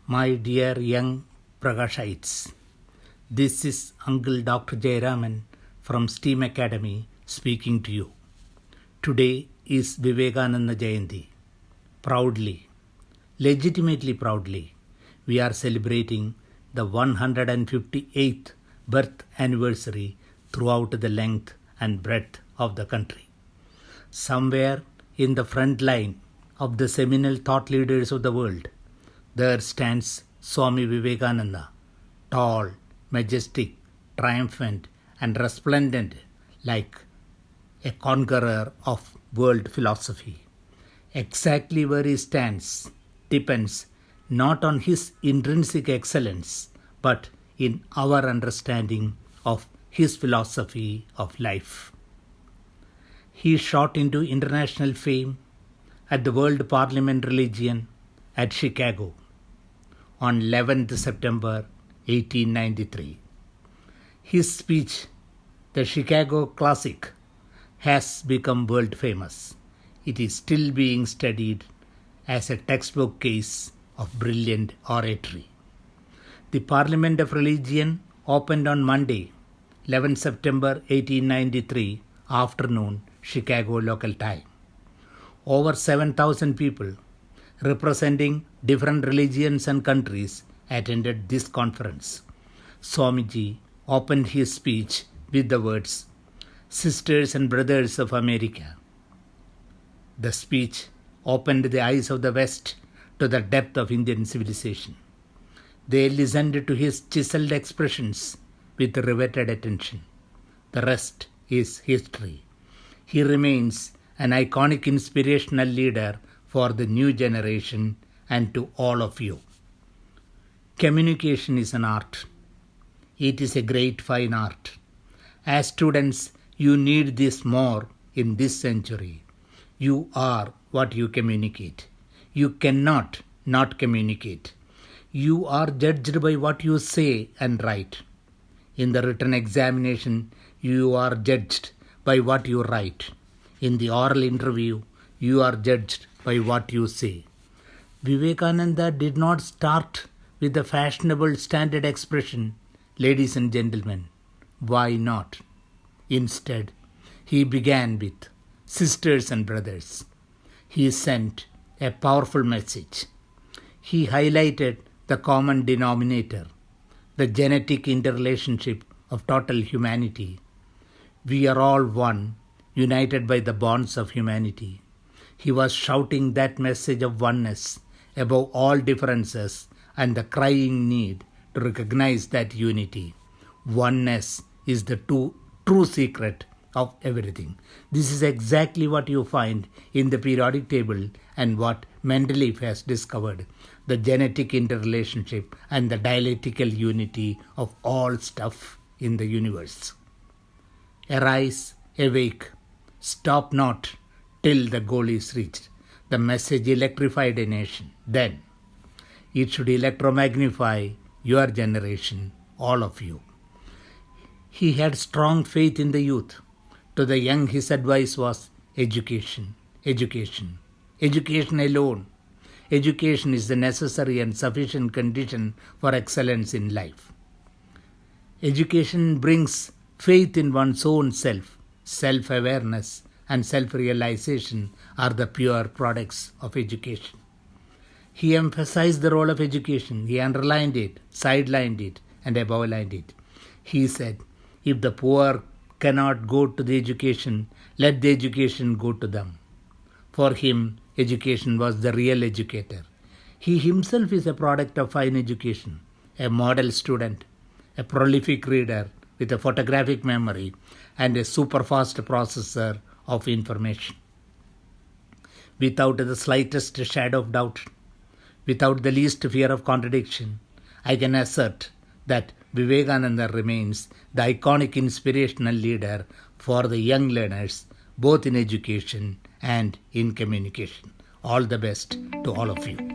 My dear young Prakashites, this is Uncle Dr. Jayaraman from STEAM Academy speaking to you. Today is Vivekananda Jayanti. Proudly, legitimately proudly, we are celebrating the 158th birth anniversary throughout the length and breadth of the country. Somewhere in the front line of the seminal thought leaders of the world, there stands Swami Vivekananda, tall, majestic, triumphant, and resplendent like a conqueror of world philosophy. Exactly where he stands depends not on his intrinsic excellence, but in our understanding of his philosophy of life. He shot into international fame at the World Parliament Religion at Chicago on 11th September 1893. His speech, the Chicago Classic, has become world famous. It is still being studied as a textbook case of brilliant oratory. The Parliament of Religion opened on Monday, 11 September 1893 afternoon, Chicago local time. Over 7,000 people representing different religions and countries attended this conference. Swamiji opened his speech with the words, "Sisters and brothers of America." The speech opened the eyes of the West to the depth of Indian civilization. They listened to his chiseled expressions with riveted attention. The rest is history. He remains an iconic inspirational leader for the new generation and to all of you. Communication is an art. It is a great fine art. As students, you need this more in this century. You are what you communicate. You cannot not communicate. You are judged by what you say and write. In the written examination, you are judged by what you write. In the oral interview, you are judged by what you say. Vivekananda did not start with the fashionable standard expression, "Ladies and gentlemen." Why not? Instead, he began with "Sisters and brothers." He sent a powerful message. He highlighted the common denominator, the genetic interrelationship of total humanity. We are all one, united by the bonds of humanity. He was shouting that message of oneness above all differences and the crying need to recognize that unity. Oneness is the true secret of everything. This is exactly what you find in the periodic table and what Mendeleev has discovered, the genetic interrelationship and the dialectical unity of all stuff in the universe. Arise, awake, stop not till the goal is reached. The message electrified a nation. Then it should electromagnify your generation, all of you. He had strong faith in the youth. To the young, his advice was education, education, education alone. Education is the necessary and sufficient condition for excellence in life. Education brings faith in one's own self. Self-awareness and self-realization are the pure products of education. He emphasized the role of education. He underlined it, sidelined it, and abovelined it. He said, if the poor cannot go to the education, let the education go to them. For him, education was the real educator. He himself is a product of fine education, a model student, a prolific reader with a photographic memory and a super-fast processor of information. Without the slightest shadow of doubt, without the least fear of contradiction, I can assert that Vivekananda remains the iconic inspirational leader for the young learners, both in education and in communication. All the best to all of you.